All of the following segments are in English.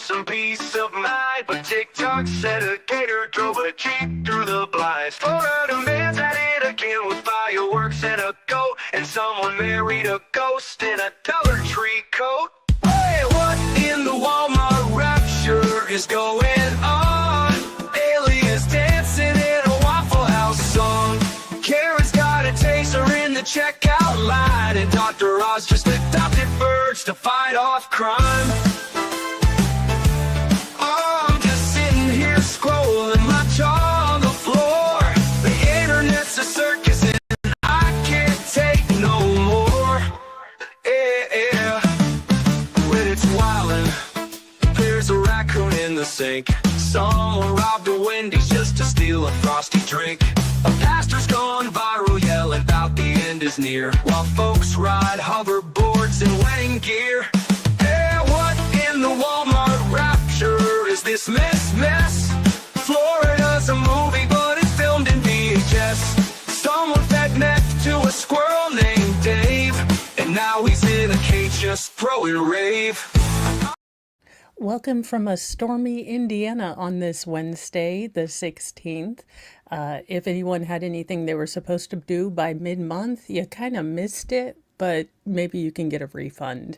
some peace of mind. But TikTok said a gator drove a Jeep through the blinds. Florida man's at it again with fireworks and a goat. And someone married a ghost in a Dollar Tree coat. Hey, what in the Walmart rapture is going on? Aliens dancing in a Waffle House song. Karen's got a taser in the checkout line. And Dr. Oz just adopted birds to fight off crime. Oh, I'm just sitting here scrolling my jaw on the floor. The internet's a circus and I can't take no more. Yeah, when it's wildin', there's a raccoon in the sink. Someone robbed a Wendy's just to steal a frosty drink. A pastor's gone viral yelling about the end is near, while folks ride hoverboards in wedding gear. Yeah, what in the Walmart rapture is this mess? Florida's a movie, but it's filmed in VHS. Someone fed meth to a squirrel named Dave, and now he's in a cage just throwing rave. Welcome from a stormy Indiana on this Wednesday, the 16th. If anyone had anything they were supposed to do by mid-month, you kind of missed it, but maybe you can get a refund.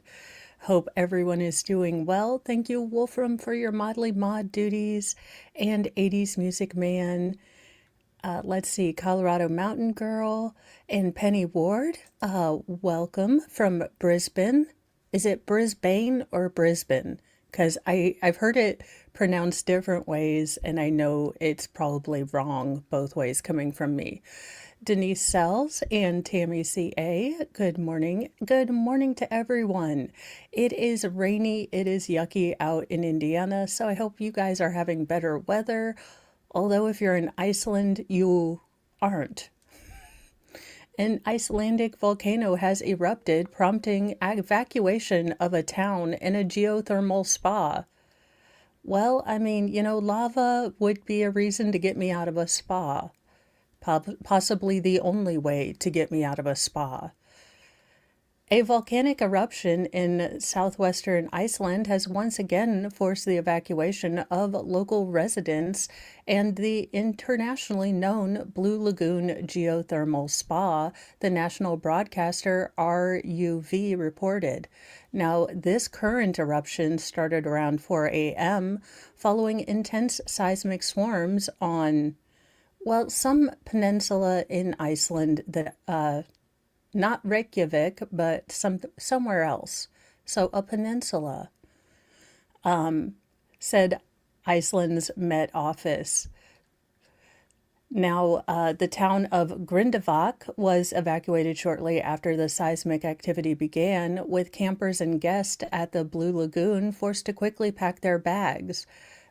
Hope everyone is doing well. Thank you, Wolfram, for your Modly Mod duties, and 80s Music Man. Let's see, Colorado Mountain Girl, and Penny Ward. Welcome from Brisbane. Is it Brisbane or Brisbane? Because I've heard it pronounced different ways, and I know it's probably wrong both ways coming from me. Denise Sells and Tammy C.A., good morning. Good morning to everyone. It is rainy, it is yucky out in Indiana, so I hope you guys are having better weather. Although if you're in Iceland, you aren't. An Icelandic volcano has erupted, prompting evacuation of a town and a geothermal spa. Well, I mean, lava would be a reason to get me out of a spa. Possibly the only way to get me out of a spa. A volcanic eruption in southwestern Iceland has once again forced the evacuation of local residents, and the internationally known Blue Lagoon Geothermal Spa, the national broadcaster RUV reported. Now, this current eruption started around 4 a.m. following intense seismic swarms on, some peninsula in Iceland that, not Reykjavik, but somewhere else. So a peninsula, said Iceland's Met Office. Now, the town of Grindavik was evacuated shortly after the seismic activity began, with campers and guests at the Blue Lagoon forced to quickly pack their bags.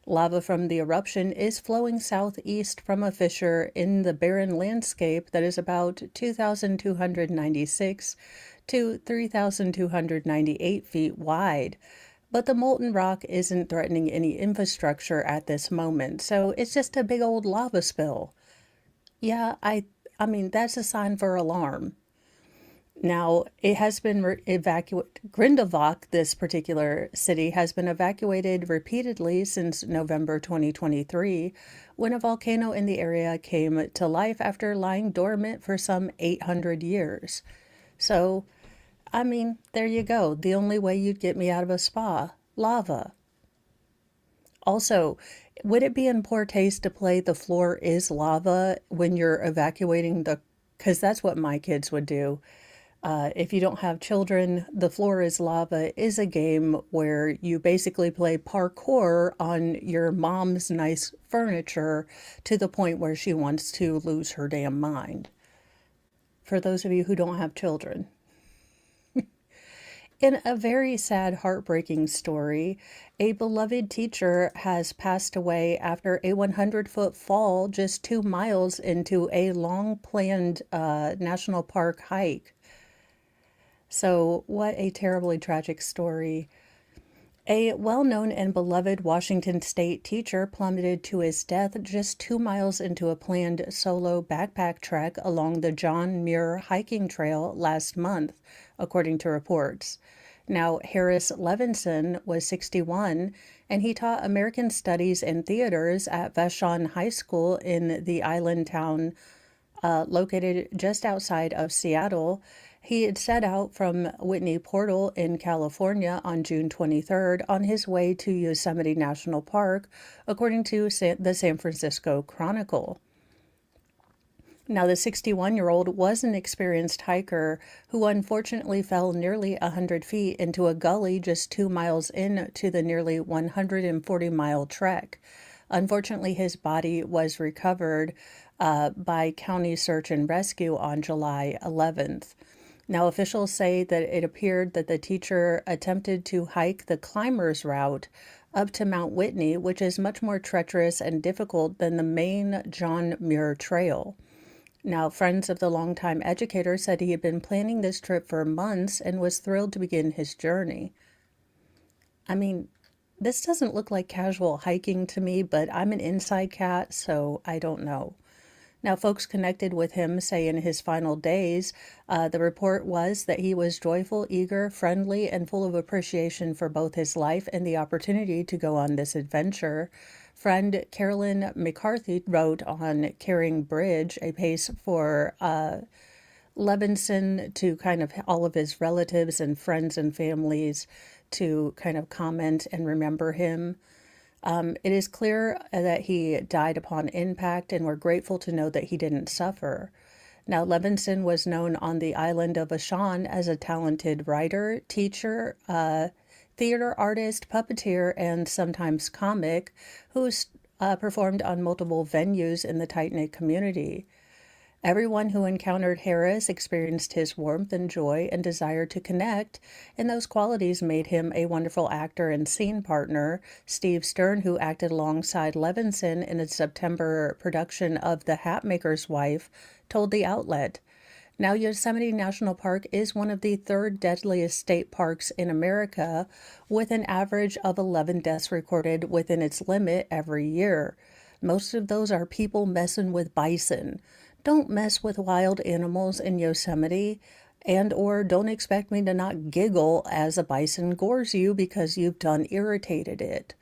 Lava from the eruption is flowing southeast from a fissure in the barren landscape that is about 2,296 to 3,298 feet wide. But the molten rock isn't threatening any infrastructure at this moment, so it's just a big old lava spill. Yeah, I mean, that's a sign for alarm. Now, it has been evacuated. Grindavik, this particular city, has been evacuated repeatedly since November 2023, when a volcano in the area came to life after lying dormant for some 800 years. So, I mean, there you go. The only way you'd get me out of a spa, lava. Also, would it be in poor taste to play The Floor is Lava when you're evacuating because that's what my kids would do. If you don't have children, The Floor is Lava is a game where you basically play parkour on your mom's nice furniture to the point where she wants to lose her damn mind. For those of you who don't have children. In a very sad, heartbreaking story, a beloved teacher has passed away after a 100-foot fall just 2 miles into a long-planned national park hike. So, what a terribly tragic story. A well-known and beloved Washington State teacher plummeted to his death just 2 miles into a planned solo backpack trek along the John Muir hiking trail last month, according to reports. Now, Harris Levinson was 61, and he taught American Studies and Theaters at Vashon High School in the island town located just outside of Seattle. He had set out from Whitney Portal in California on June 23rd on his way to Yosemite National Park, according to the San Francisco Chronicle. Now, the 61-year-old was an experienced hiker who unfortunately fell nearly 100 feet into a gully just 2 miles into the nearly 140-mile trek. Unfortunately, his body was recovered by county search and rescue on July 11th. Now, officials say that it appeared that the teacher attempted to hike the climber's route up to Mount Whitney, which is much more treacherous and difficult than the main John Muir Trail. Now, friends of the longtime educator said he had been planning this trip for months and was thrilled to begin his journey. I mean, this doesn't look like casual hiking to me, but I'm an inside cat, so I don't know. Now, folks connected with him say in his final days, the report was that he was joyful, eager, friendly, and full of appreciation for both his life and the opportunity to go on this adventure. Friend Carolyn McCarthy wrote on Caring Bridge, a place for Levinson to kind of all of his relatives and friends and families to kind of comment and remember him. It is clear that he died upon impact, and we're grateful to know that he didn't suffer. Now, Levinson was known on the island of Vashon as a talented writer, teacher, theater artist, puppeteer, and sometimes comic, who's performed on multiple venues in the tight-knit community. Everyone who encountered Harris experienced his warmth and joy and desire to connect, and those qualities made him a wonderful actor and scene partner. Steve Stern, who acted alongside Levinson in a September production of The Hatmaker's Wife, told the outlet, "Now, Yosemite National Park is one of the third deadliest state parks in America, with an average of 11 deaths recorded within its limit every year. Most of those are people messing with bison. Don't mess with wild animals in Yosemite, and or don't expect me to not giggle as a bison gores you because you've done irritated it."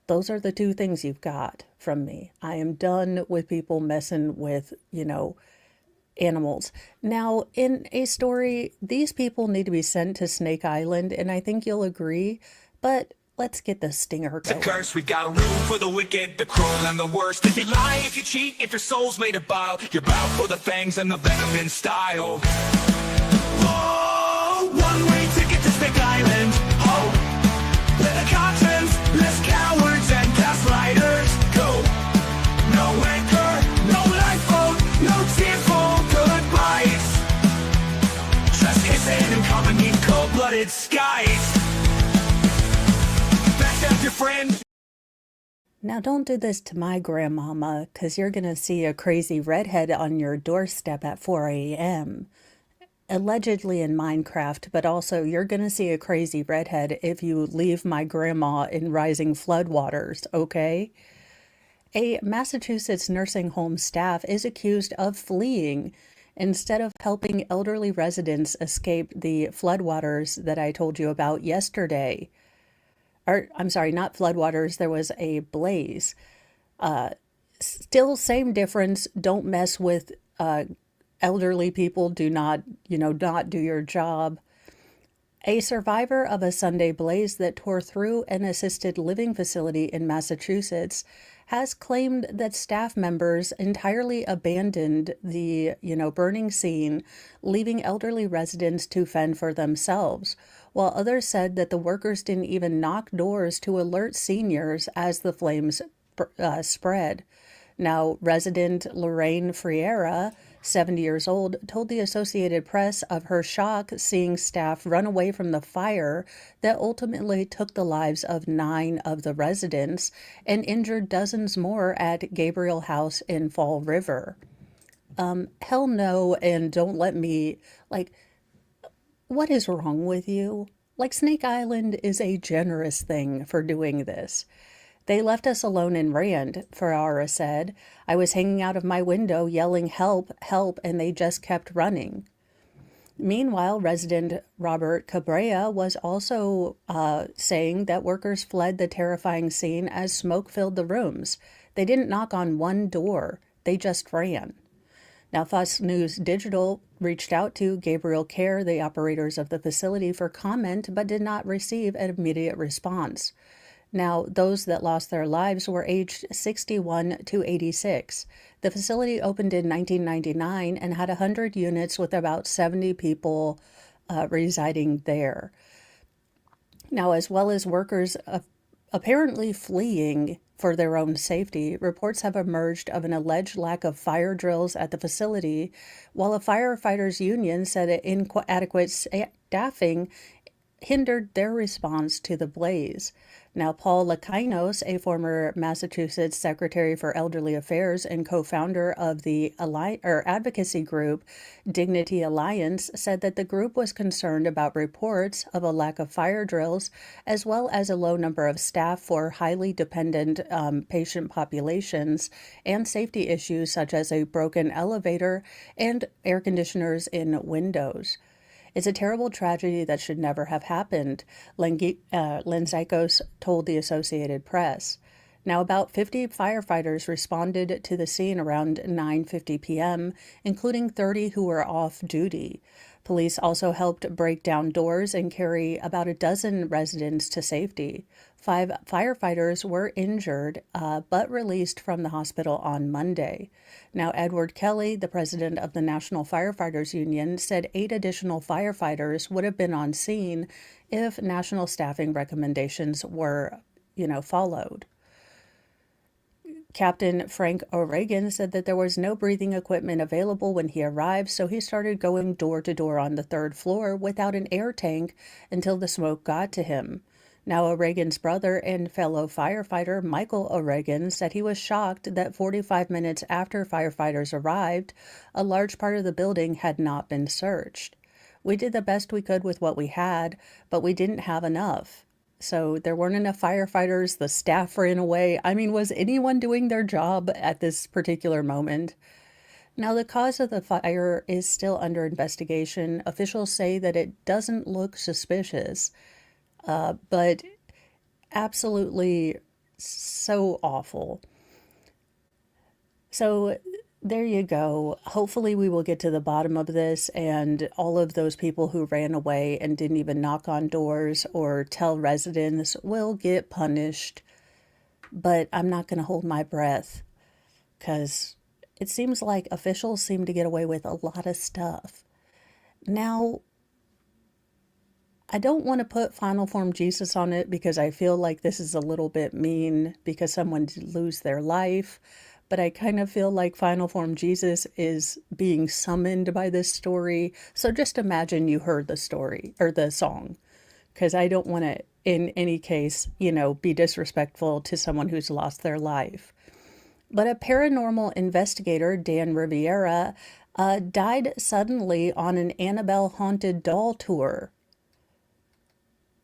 Those are the two things you've got from me. I am done with people messing with, animals. Now, in a story, these people need to be sent to Snake Island, and I think you'll agree, but let's get the stinger It's a going. curse, we got room for the wicked, the cruel, and the worst. If you lie, if you cheat, if your soul's made of bile, you're bound for the fangs and the venom in style. Oh, one-way ticket to Snake Island. Oh, where the contents, less cowards and gaslighters. Go, no anchor, no lifeboat, no tearful goodbyes. Just hissing and coming in cold-blooded skies. Your friend. Now, don't do this to my grandmama, because you're going to see a crazy redhead on your doorstep at 4 a.m. Allegedly in Minecraft, but also you're going to see a crazy redhead if you leave my grandma in rising floodwaters, okay? A Massachusetts nursing home staff is accused of fleeing instead of helping elderly residents escape the floodwaters that I told you about yesterday. Or, I'm sorry, not floodwaters, there was a blaze. Still, same difference. Don't mess with elderly people. Do not, not do your job. A survivor of a Sunday blaze that tore through an assisted living facility in Massachusetts has claimed that staff members entirely abandoned the, burning scene, leaving elderly residents to fend for themselves, while others said that the workers didn't even knock doors to alert seniors as the flames spread. Now, resident Lorraine Friera, 70 years old, told the Associated Press of her shock seeing staff run away from the fire that ultimately took the lives of 9 of the residents and injured dozens more at Gabriel House in Fall River. Hell no, and don't let me, what is wrong with you? Snake Island is a generous thing for doing this. "They left us alone and ran," Ferrara said. "I was hanging out of my window yelling, 'Help, help,' and they just kept running." Meanwhile, resident Robert Cabrera was also saying that workers fled the terrifying scene as smoke filled the rooms. They didn't knock on one door, they just ran. Now, Fox News Digital reached out to Gabriel Care, the operators of the facility, for comment, but did not receive an immediate response. Now, those that lost their lives were aged 61 to 86. The facility opened in 1999 and had 100 units with about 70 people residing there. Now, as well as workers apparently fleeing for their own safety, reports have emerged of an alleged lack of fire drills at the facility, while a firefighters union said inadequate staffing hindered their response to the blaze. Now, Paul Lakainos, a former Massachusetts Secretary for Elderly Affairs and co-founder of the advocacy group Dignity Alliance, said that the group was concerned about reports of a lack of fire drills, as well as a low number of staff for highly dependent patient populations, and safety issues such as a broken elevator and air conditioners in windows. It's a terrible tragedy that should never have happened, Lenzikos told the Associated Press. Now, about 50 firefighters responded to the scene around 9:50 p.m., including 30 who were off duty. Police also helped break down doors and carry about a dozen residents to safety. 5 firefighters were injured, but released from the hospital on Monday. Now, Edward Kelly, the president of the National Firefighters Union, said 8 additional firefighters would have been on scene if national staffing recommendations were, followed. Captain Frank O'Regan said that there was no breathing equipment available when he arrived, so he started going door to door on the 3rd floor without an air tank until the smoke got to him. Now, O'Regan's brother and fellow firefighter Michael O'Regan said he was shocked that 45 minutes after firefighters arrived, a large part of the building had not been searched. We did the best we could with what we had, but we didn't have enough. So there weren't enough firefighters, the staff ran away. I mean, was anyone doing their job at this particular moment? Now, the cause of the fire is still under investigation. Officials say that it doesn't look suspicious, but absolutely so awful. So there you go. Hopefully we will get to the bottom of this, and all of those people who ran away and didn't even knock on doors or tell residents will get punished. But I'm not going to hold my breath, because it seems like officials seem to get away with a lot of stuff. Now, I don't want to put final form Jesus on it, because I feel like this is a little bit mean because someone did lose their life. But I kind of feel like final form Jesus is being summoned by this story. So just imagine you heard the story or the song, because I don't want to, in any case, be disrespectful to someone who's lost their life. But a paranormal investigator, Dan Riviera, died suddenly on an Annabelle haunted doll tour.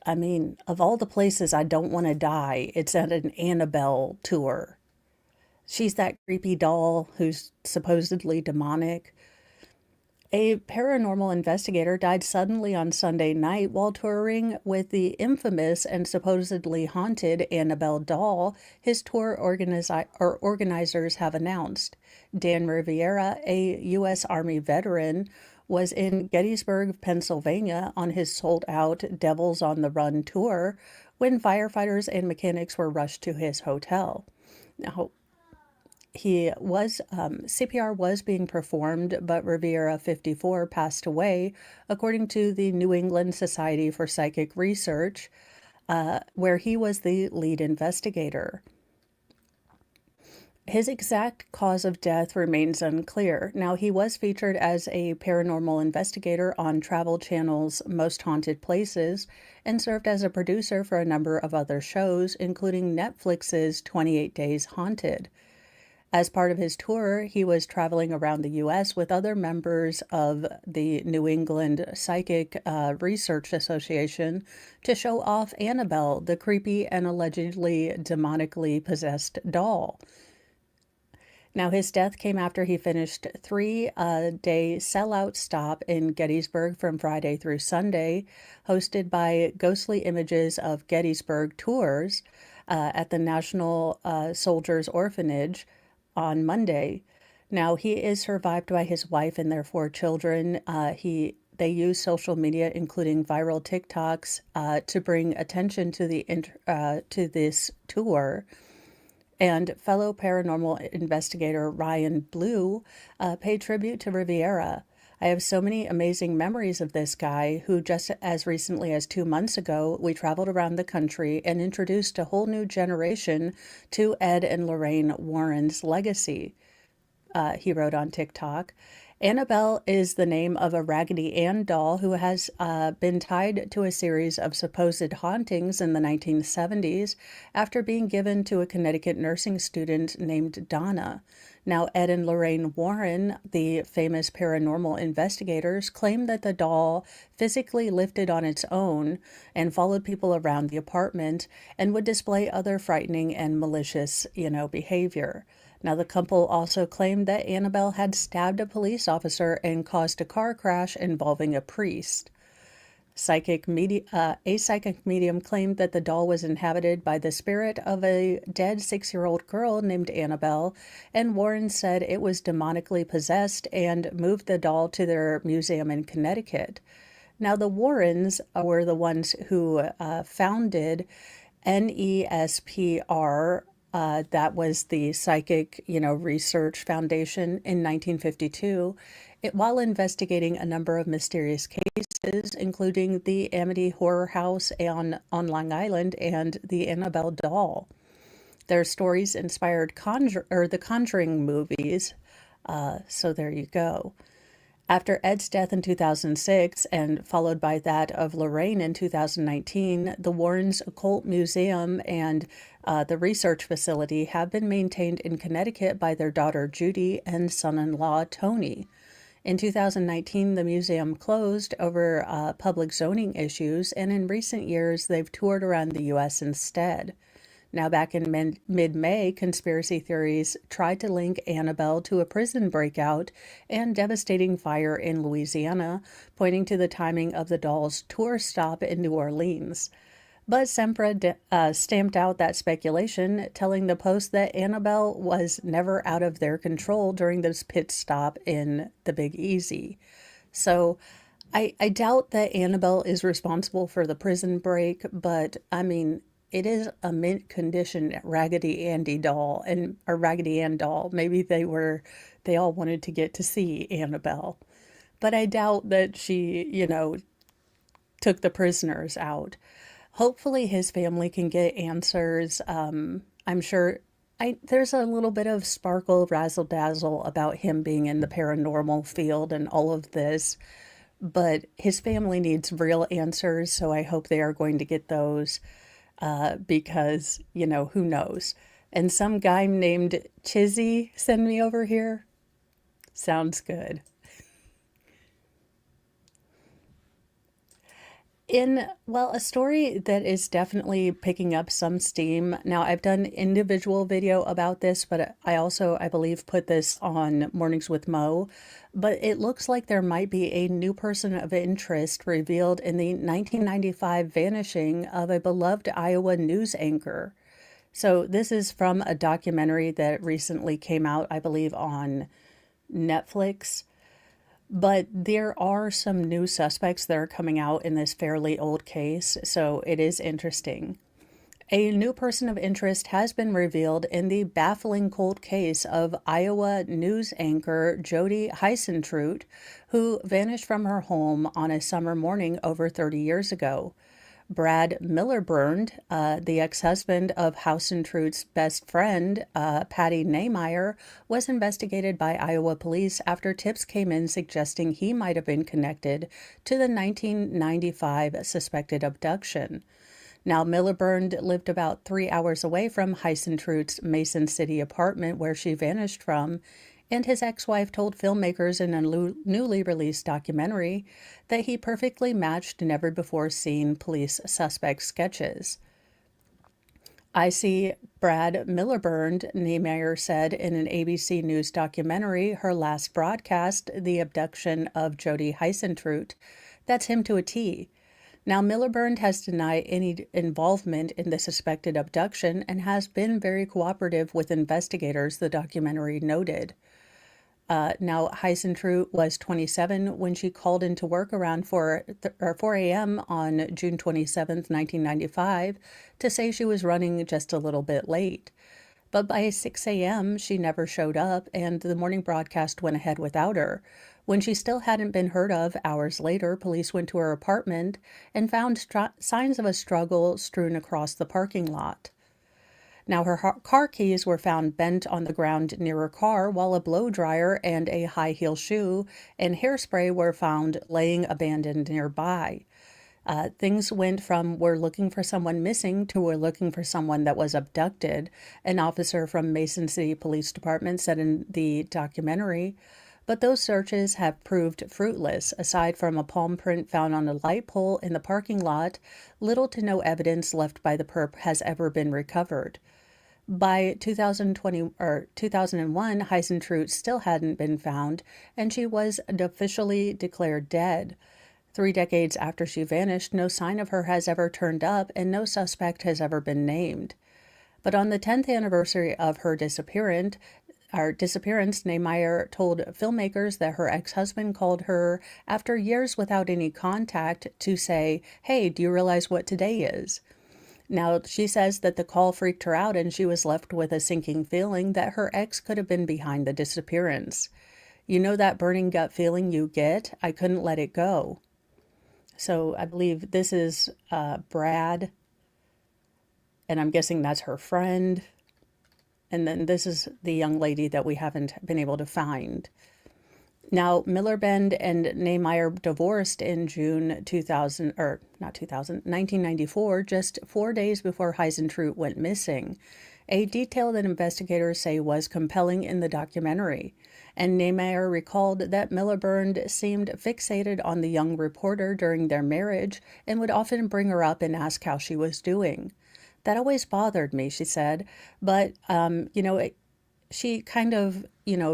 I mean, of all the places I don't want to die, it's at an Annabelle tour. She's that creepy doll who's supposedly demonic. A paranormal investigator died suddenly on Sunday night while touring with the infamous and supposedly haunted Annabelle doll, his tour organizers have announced. Dan Riviera, a U.S. Army veteran, was in Gettysburg, Pennsylvania on his sold-out Devils on the Run tour when firefighters and mechanics were rushed to his hotel. Now, CPR was being performed, but Riviera, 54, passed away, according to the New England Society for Psychic Research, where he was the lead investigator. His exact cause of death remains unclear. Now, he was featured as a paranormal investigator on Travel Channel's Most Haunted Places and served as a producer for a number of other shows, including Netflix's 28 Days Haunted. As part of his tour, he was traveling around the U.S. with other members of the New England Psychic Research Association to show off Annabelle, the creepy and allegedly demonically possessed doll. Now, his death came after he finished 3-day sellout stop in Gettysburg from Friday through Sunday, hosted by Ghostly Images of Gettysburg Tours at the National Soldiers Orphanage on Monday. Now, he is survived by his wife and their 4 children. They use social media, including viral TikToks, to bring attention to to this tour. And fellow paranormal investigator Ryan Blue paid tribute to Riviera. I have so many amazing memories of this guy who, just as recently as 2 months ago, we traveled around the country and introduced a whole new generation to Ed and Lorraine Warren's legacy. He wrote on TikTok. Annabelle is the name of a Raggedy Ann doll who has been tied to a series of supposed hauntings in the 1970s after being given to a Connecticut nursing student named Donna. Now, Ed and Lorraine Warren, the famous paranormal investigators, claim that the doll physically lifted on its own and followed people around the apartment and would display other frightening and malicious, behavior. Now, the couple also claimed that Annabelle had stabbed a police officer and caused a car crash involving a priest. A psychic medium claimed that the doll was inhabited by the spirit of a dead 6-year-old girl named Annabelle, and Warren said it was demonically possessed and moved the doll to their museum in Connecticut. Now, the Warrens were the ones who founded NESPR. That was the Psychic, Research Foundation in 1952, while investigating a number of mysterious cases, including the Amity Horror House on Long Island and the Annabelle doll. Their stories inspired the Conjuring movies, so there you go. After Ed's death in 2006 and followed by that of Lorraine in 2019, the Warrens Occult Museum and the research facility have been maintained in Connecticut by their daughter Judy and son-in-law Tony. In 2019, the museum closed over public zoning issues, and in recent years, they've toured around the U.S. instead. Now, back in mid-May, conspiracy theories tried to link Annabelle to a prison breakout and devastating fire in Louisiana, pointing to the timing of the doll's tour stop in New Orleans. But Sempra stamped out that speculation, telling the Post that Annabelle was never out of their control during this pit stop in the Big Easy. So I doubt that Annabelle is responsible for the prison break, but I mean, it is a mint condition Raggedy Andy doll or Raggedy Ann doll. Maybe they all wanted to get to see Annabelle. But I doubt that she, took the prisoners out. Hopefully his family can get answers. I'm sure there's a little bit of sparkle, razzle dazzle about him being in the paranormal field and all of this. But his family needs real answers, so I hope they are going to get those. Because, who knows? And some guy named Chizzy send me over here. Sounds good. A story that is definitely picking up some steam. Now, I've done individual video about this, but I also, I believe, put this on Mornings with Mo. But it looks like there might be a new person of interest revealed in the 1995 vanishing of a beloved Iowa news anchor. So this is from a documentary that recently came out, I believe, on Netflix. But there are some new suspects that are coming out in this fairly old case, so it is interesting. A new person of interest has been revealed in the baffling cold case of Iowa news anchor Jodie Heisentr, who vanished from her home on a summer morning over 30 years ago. Brad Millerbrand, the ex-husband of Heisentrut's best friend, Patty Nehmeyer, was investigated by Iowa police after tips came in suggesting he might have been connected to the 1995 suspected abduction. Now, Millerbrand lived about 3 hours away from Heisentrut's Mason City apartment where she vanished from, and his ex-wife told filmmakers in a newly released documentary that he perfectly matched never-before-seen police suspect sketches. I see Brad Miliband, Niemeyer said in an ABC News documentary, her last broadcast, The Abduction of Jodie Heisentr. That's him to a T. Now, Miliband has denied any involvement in the suspected abduction and has been very cooperative with investigators, the documentary noted. Now, Heisentr was 27 when she called into work around 4 a.m. on June 27, 1995, to say she was running just a little bit late. But by 6 a.m., she never showed up, and the morning broadcast went ahead without her. When she still hadn't been heard of, hours later, police went to her apartment and found signs of a struggle strewn across the parking lot. Now, her car keys were found bent on the ground near her car, while a blow dryer and a high heel shoe and hairspray were found laying abandoned nearby. Things went from "we're looking for someone missing" to "we're looking for someone that was abducted," an officer from Mason City Police Department said in the documentary. But those searches have proved fruitless. Aside from a palm print found on a light pole in the parking lot, little to no evidence left by the perp has ever been recovered. By 2001, Heisentr still hadn't been found, and she was officially declared dead. 3 decades after she vanished, no sign of her has ever turned up, and no suspect has ever been named. But on the 10th anniversary of her disappearance, Niemeyer told filmmakers that her ex-husband called her after years without any contact to say, "Hey, do you realize what today is?" Now, she says that the call freaked her out and she was left with a sinking feeling that her ex could have been behind the disappearance. "You know that burning gut feeling you get? I couldn't let it go." So I believe this is Brad, and I'm guessing that's her friend. And then this is the young lady that we haven't been able to find. Now, Miliband and Niemeyer divorced in June 1994, just 4 days before Heisentr went missing, a detail that investigators say was compelling in the documentary. And Niemeyer recalled that Miliband seemed fixated on the young reporter during their marriage and would often bring her up and ask how she was doing. "That always bothered me," she said, but, she kind of,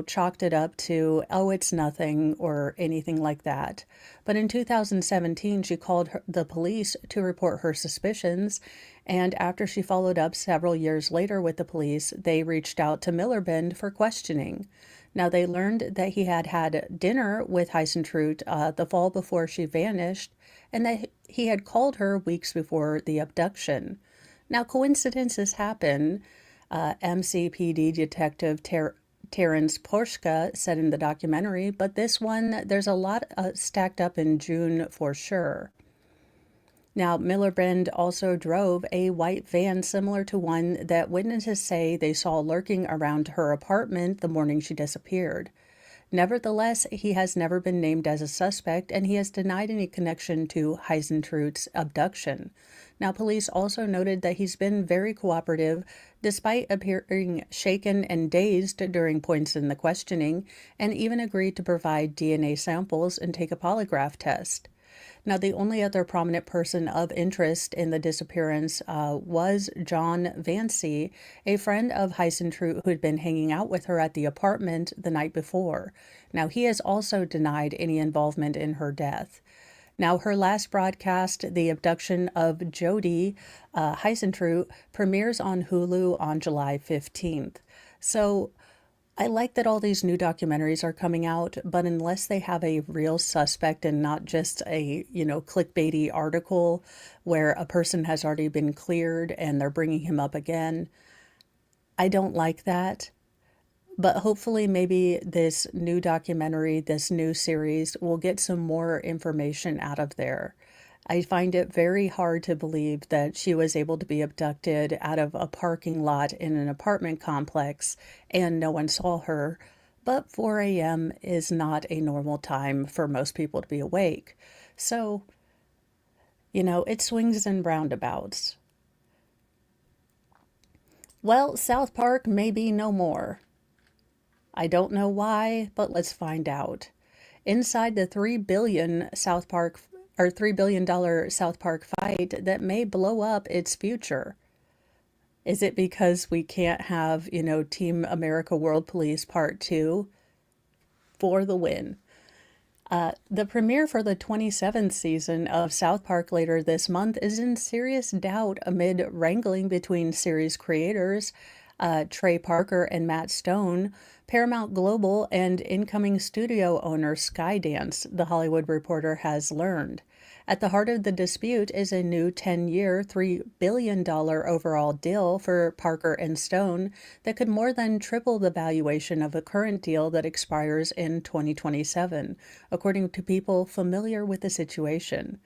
chalked it up to, "Oh, it's nothing," or anything like that. But in 2017, she called the police to report her suspicions, and after she followed up several years later with the police, they reached out to Miliband for questioning. Now, they learned that he had had dinner with Heisentr the fall before she vanished, and that he had called her weeks before the abduction. Now, coincidences happen, MCPD Detective Terence Porshka said in the documentary, but this one, there's a lot stacked up in June for sure. Now, Miliband also drove a white van similar to one that witnesses say they saw lurking around her apartment the morning she disappeared. Nevertheless, he has never been named as a suspect, and he has denied any connection to Heisentr's abduction. Now, police also noted that he's been very cooperative, despite appearing shaken and dazed during points in the questioning, and even agreed to provide DNA samples and take a polygraph test. Now, the only other prominent person of interest in the disappearance was John Vancey, a friend of Heisentr who had been hanging out with her at the apartment the night before. Now, he has also denied any involvement in her death. Now, her last broadcast, The Abduction of Jodie Heisentr, premieres on Hulu on July 15th. So, I like that all these new documentaries are coming out, but unless they have a real suspect and not just a, clickbaity article where a person has already been cleared and they're bringing him up again, I don't like that. But hopefully maybe this new documentary, this new series, will get some more information out of there. I find it very hard to believe that she was able to be abducted out of a parking lot in an apartment complex and no one saw her. But 4 a.m. is not a normal time for most people to be awake. So, it swings and roundabouts. Well, South Park may be no more. I don't know why, but let's find out. Inside the $3 billion $3 billion South Park fight that may blow up its future. Is it because we can't have, Team America World Police Part 2 for the win? The premiere for the 27th season of South Park later this month is in serious doubt amid wrangling between series creators Trey Parker and Matt Stone, Paramount Global, and incoming studio owner Skydance, The Hollywood Reporter has learned. At the heart of the dispute is a new 10-year, $3 billion overall deal for Parker and Stone that could more than triple the valuation of a current deal that expires in 2027, according to people familiar with the situation.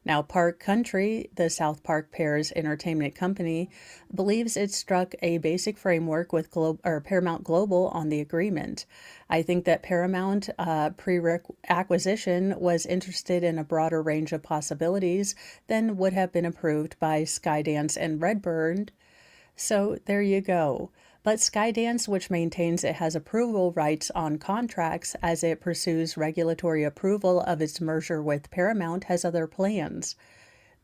Now, Park Country, the South Park pair's entertainment company, believes it struck a basic framework with Paramount Global on the agreement. I think that Paramount pre-acquisition was interested in a broader range of possibilities than would have been approved by Skydance and Redbird. So there you go. But Skydance, which maintains it has approval rights on contracts as it pursues regulatory approval of its merger with Paramount, has other plans.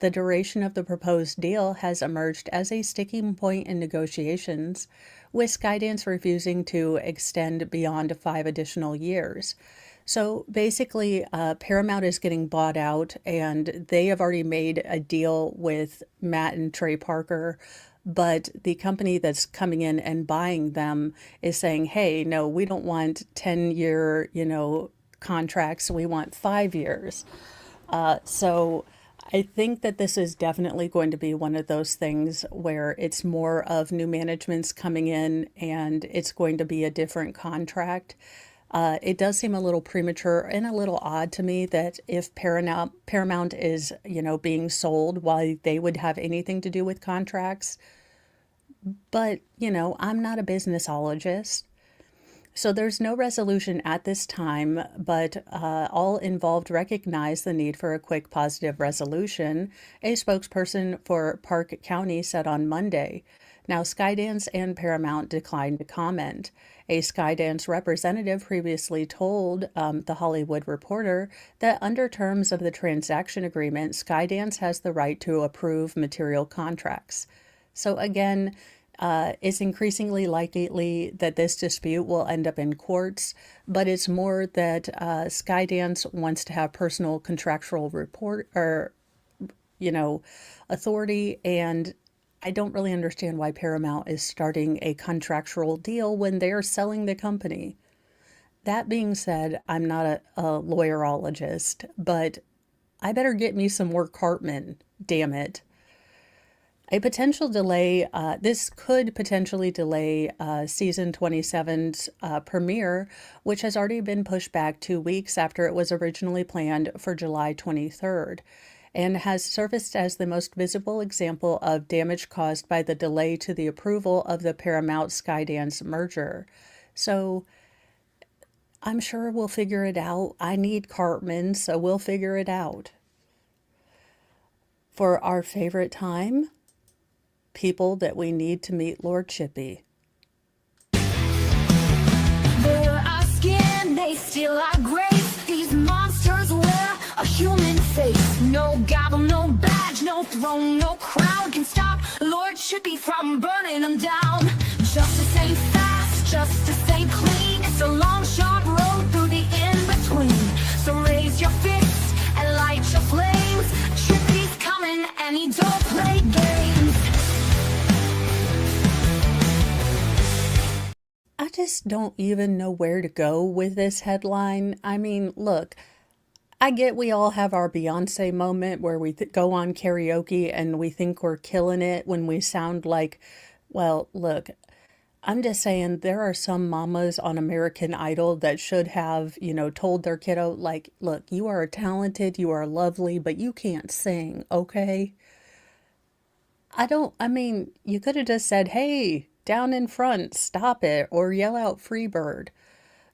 The duration of the proposed deal has emerged as a sticking point in negotiations, with Skydance refusing to extend beyond 5 additional years. So basically, Paramount is getting bought out, and they have already made a deal with Matt and Trey Parker. But the company that's coming in and buying them is saying, hey, no, we don't want 10-year, contracts. We want 5 years. So I think that this is definitely going to be one of those things where it's more of new management's coming in and it's going to be a different contract. It does seem a little premature and a little odd to me that if Paramount is, being sold, why they would have anything to do with contracts. But, I'm not a businessologist. So there's no resolution at this time, but all involved recognize the need for a quick positive resolution, a spokesperson for Park County said on Monday. Now, Skydance and Paramount declined to comment. A Skydance representative previously told The Hollywood Reporter that under terms of the transaction agreement, Skydance has the right to approve material contracts. So again, it's increasingly likely that this dispute will end up in courts, but it's more that Skydance wants to have personal contractual authority, and I don't really understand why Paramount is starting a contractual deal when they're selling the company. That being said, I'm not a lawyerologist, but I better get me some more Cartman, damn it. A potential delay, this could potentially delay season 27's premiere, which has already been pushed back 2 weeks after it was originally planned for July 23rd, and has surfaced as the most visible example of damage caused by the delay to the approval of the Paramount Skydance merger. So I'm sure we'll figure it out. I need Cartman, so we'll figure it out. For our favorite time, people that we need to meet Lord Chippy. They're our skin, they steal our grace. These monsters wear a human face. No gavel, no badge, no throne, no crown can stop Lord Chippy from burning them down. Justice ain't fast, justice ain't clean. It's a long, sharp road through the in-between. So raise your fists and light your flames. Chippy's coming and he don't play games. I just don't even know where to go with this headline. I mean, look, I get we all have our Beyonce moment where we go on karaoke and we think we're killing it when we sound like, well, look, I'm just saying there are some mamas on American Idol that should have, told their kiddo, like, look, you are talented, you are lovely, but you can't sing, okay? You could have just said, hey, down in front, stop it, or yell out Freebird.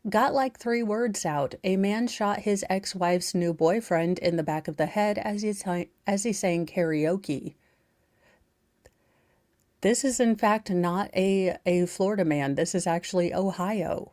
Got like 3 words out. A man shot his ex-wife's new boyfriend in the back of the head as he sang karaoke. This is in fact not a Florida man. This is actually Ohio.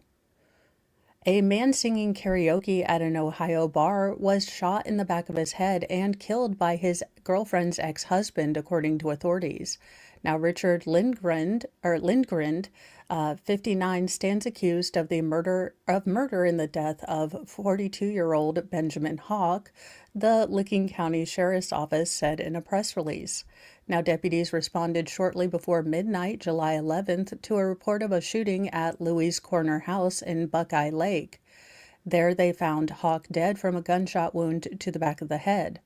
A man singing karaoke at an Ohio bar was shot in the back of his head and killed by his girlfriend's ex-husband, according to authorities. Now, Richard Lindgren, 59, stands accused of murder in the death of 42-year-old Benjamin Hawk, the Licking County Sheriff's Office said in a press release. Now, deputies responded shortly before midnight, July 11th, to a report of a shooting at Louis' Corner House in Buckeye Lake. There, they found Hawk dead from a gunshot wound to the back of the head.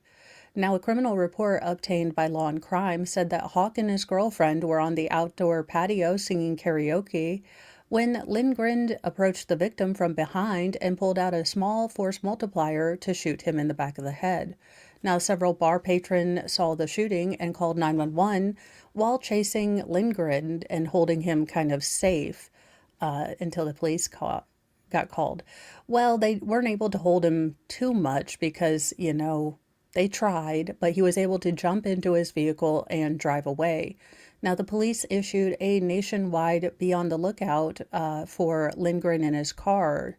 Now, a criminal report obtained by Law and Crime said that Hawk and his girlfriend were on the outdoor patio singing karaoke when Lindgren approached the victim from behind and pulled out a small force multiplier to shoot him in the back of the head. Now, several bar patrons saw the shooting and called 911 while chasing Lindgren and holding him kind of safe until the police got called. Well, they weren't able to hold him too much because, they tried, but he was able to jump into his vehicle and drive away. Now, the police issued a nationwide be on the lookout for Lindgren in his car.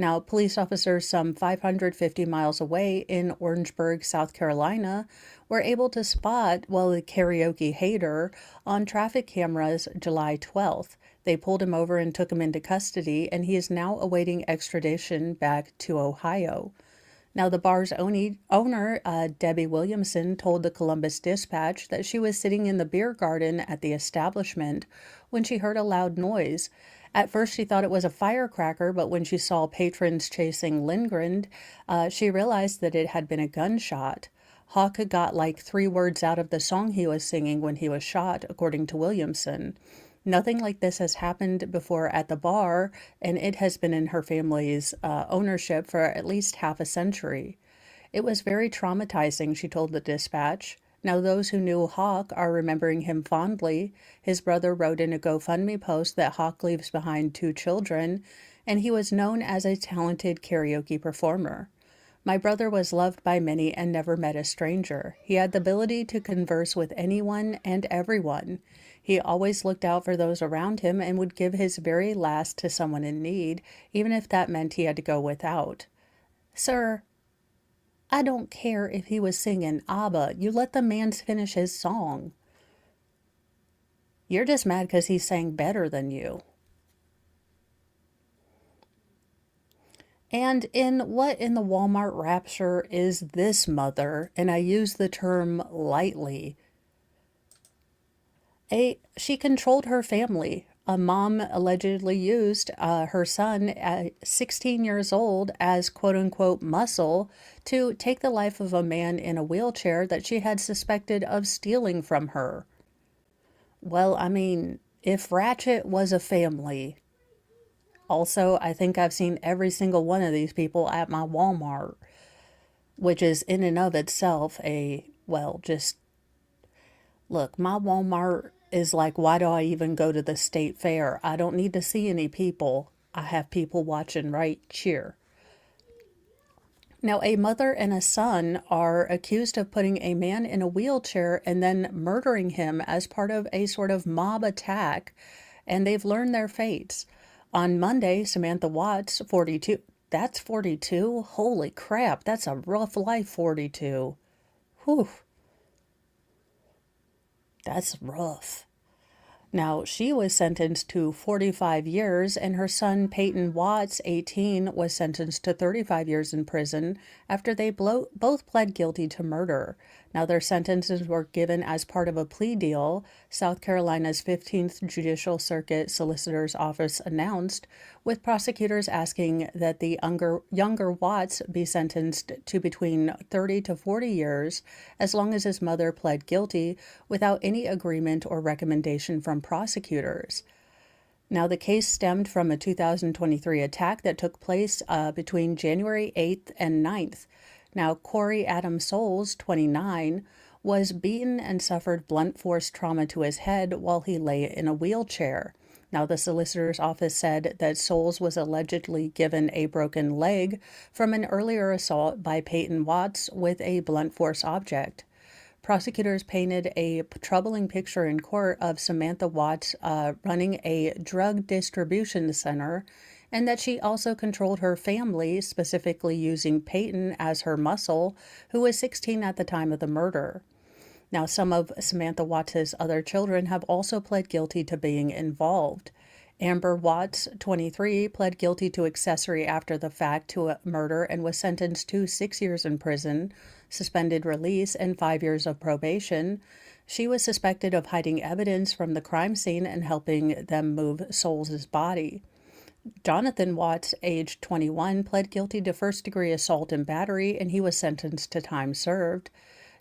Now, police officers some 550 miles away in Orangeburg, South Carolina, were able to spot, the Karaoke Hater on traffic cameras July 12th. They pulled him over and took him into custody, and he is now awaiting extradition back to Ohio. Now, the bar's owner, Debbie Williamson, told the Columbus Dispatch that she was sitting in the beer garden at the establishment when she heard a loud noise. At first, she thought it was a firecracker, but when she saw patrons chasing Lindgren, she realized that it had been a gunshot. Hawk got like 3 words out of the song he was singing when he was shot, according to Williamson. Nothing like this has happened before at the bar, and it has been in her family's ownership for at least half a century. It was very traumatizing, she told the Dispatch. Now, those who knew Hawk are remembering him fondly. His brother wrote in a GoFundMe post that Hawk leaves behind 2 children, and he was known as a talented karaoke performer. My brother was loved by many and never met a stranger. He had the ability to converse with anyone and everyone. He always looked out for those around him and would give his very last to someone in need, even if that meant he had to go without. Sir, I don't care if he was singing ABBA. You let the man finish his song. You're just mad because he sang better than you. And what in the Walmart rapture is this mother? And I use the term lightly. She controlled her family. A mom allegedly used her son at 16 years old as quote-unquote muscle to take the life of a man in a wheelchair that she had suspected of stealing from her. Well, I mean, if Ratchet was a family... Also, I think I've seen every single one of these people at my Walmart, which is in and of itself look, my Walmart is like, why do I even go to the state fair? I don't need to see any people. I have people watching right here. Now, a mother and a son are accused of putting a man in a wheelchair and then murdering him as part of a sort of mob attack, and they've learned their fates. On Monday, Samantha Watts, 42. That's 42? Holy crap, that's a rough life, 42. Whew. That's rough. Now, she was sentenced to 45 years, and her son, Peyton Watts, 18, was sentenced to 35 years in prison after they both pled guilty to murder. Now, their sentences were given as part of a plea deal, South Carolina's 15th Judicial Circuit Solicitor's Office announced, with prosecutors asking that the younger Watts be sentenced to between 30 to 40 years, as long as his mother pled guilty, without any agreement or recommendation from prosecutors. Now, the case stemmed from a 2023 attack that took place between January 8th and 9th. Now, Corey Adam Souls, 29, was beaten and suffered blunt force trauma to his head while he lay in a wheelchair. Now, the solicitor's office said that Souls was allegedly given a broken leg from an earlier assault by Peyton Watts with a blunt force object. Prosecutors painted a troubling picture in court of Samantha Watts running a drug distribution center and that she also controlled her family, specifically using Peyton as her muscle, who was 16 at the time of the murder. Now, some of Samantha Watts' other children have also pled guilty to being involved. Amber Watts, 23, pled guilty to accessory after the fact to a murder and was sentenced to 6 years in prison, suspended release, and 5 years of probation. She was suspected of hiding evidence from the crime scene and helping them move Souls' body. Jonathan Watts, age 21, pled guilty to first-degree assault and battery, and he was sentenced to time served.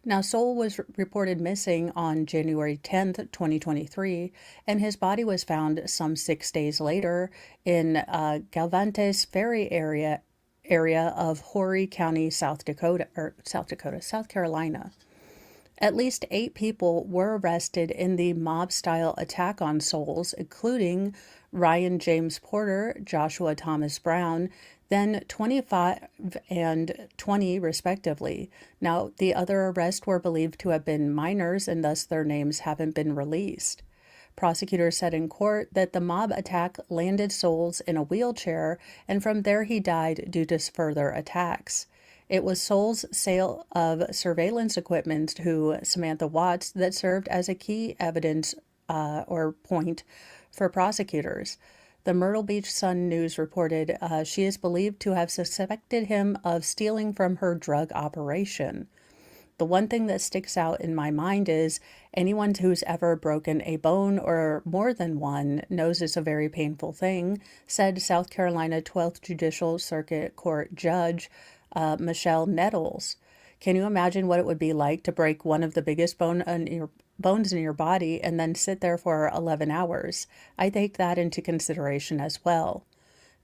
Now, Soul was reported missing on January 10th, 2023, and his body was found some 6 days later in Galvantes Ferry area of Horry County, South Carolina. At least 8 people were arrested in the mob-style attack on Souls, including Ryan James Porter, Joshua Thomas Brown, then 25 and 20 respectively. Now, the other arrests were believed to have been minors, and thus their names haven't been released. Prosecutors said in court that the mob attack landed Souls in a wheelchair, and from there he died due to further attacks. It was Souls' sale of surveillance equipment to Samantha Watts that served as a key evidence or point for prosecutors. The Myrtle Beach Sun News reported she is believed to have suspected him of stealing from her drug operation. The one thing that sticks out in my mind is anyone who's ever broken a bone or more than one knows it's a very painful thing, said South Carolina 12th Judicial Circuit Court Judge Michelle Nettles. Can you imagine what it would be like to break one of the biggest bones in your body and then sit there for 11 hours? I take that into consideration as well.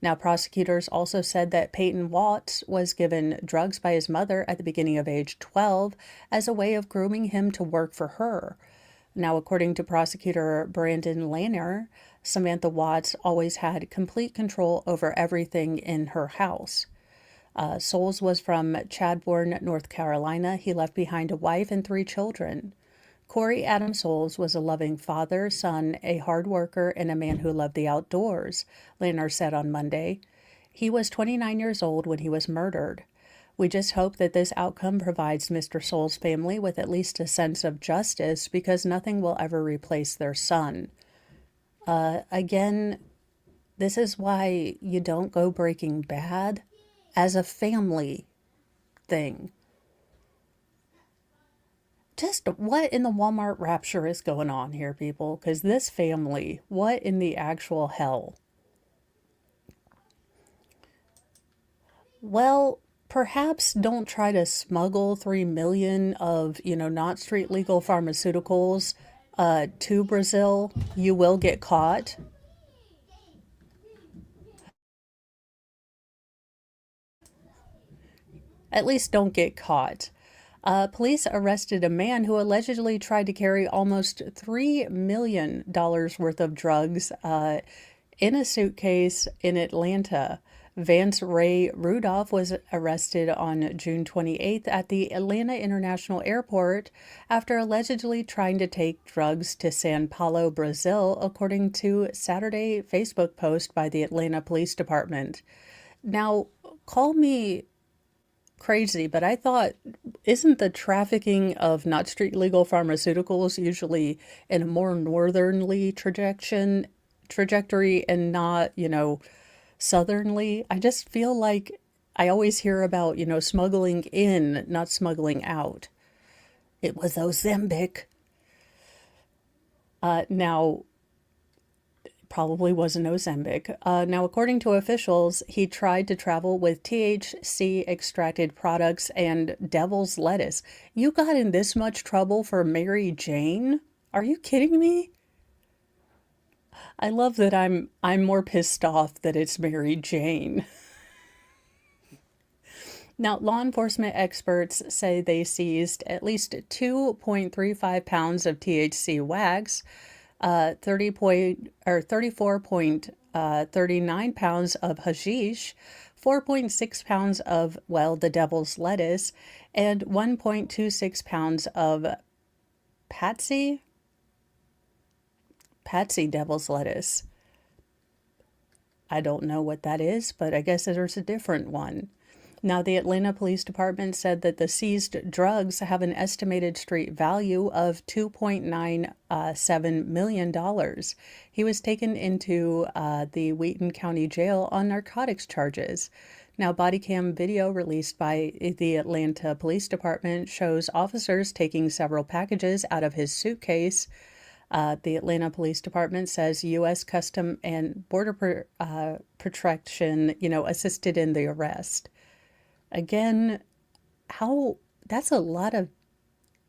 Now, prosecutors also said that Peyton Watts was given drugs by his mother at the beginning of age 12 as a way of grooming him to work for her. Now, according to prosecutor Brandon Lanier, Samantha Watts always had complete control over everything in her house. Souls was from Chadbourne, North Carolina. He left behind a wife and 3 children. Corey Adam Souls was a loving father, son, a hard worker, and a man who loved the outdoors, Lanier said on Monday. He was 29 years old when he was murdered. We just hope that this outcome provides Mr. Souls' family with at least a sense of justice, because nothing will ever replace their son. Again, this is why you don't go Breaking Bad as a family thing. Just what in the Walmart rapture is going on here, people? Because this family, what in the actual hell? Well, perhaps don't try to smuggle 3 million of, not street legal pharmaceuticals to Brazil. You will get caught. At least don't get caught. Police arrested a man who allegedly tried to carry almost $3 million worth of drugs in a suitcase in Atlanta. Vance Ray Rudolph was arrested on June 28th at the Atlanta International Airport after allegedly trying to take drugs to São Paulo, Brazil, according to Saturday Facebook post by the Atlanta Police Department. Now, call me crazy, but I thought, isn't the trafficking of not street legal pharmaceuticals usually in a more northernly trajectory and not, southernly? I just feel like I always hear about, smuggling in, not smuggling out. It was Ozempic. Now, probably wasn't Ozempic. Now, according to officials, he tried to travel with THC extracted products and devil's lettuce. You got in this much trouble for Mary Jane? Are you kidding me? I love that I'm more pissed off that it's Mary Jane. Now, law enforcement experts say they seized at least 2.35 pounds of THC wax, 34.39 pounds of hashish, 4.6 pounds of, the devil's lettuce, and 1.26 pounds of Patsy devil's lettuce. I don't know what that is, but I guess there's a different one. Now, the Atlanta Police Department said that the seized drugs have an estimated street value of $2.97 million. He was taken into the Wheaton County Jail on narcotics charges. Now, body cam video released by the Atlanta Police Department shows officers taking several packages out of his suitcase. The Atlanta Police Department says U.S. Custom and Border Protection, assisted in the arrest. Again, how that's a lot of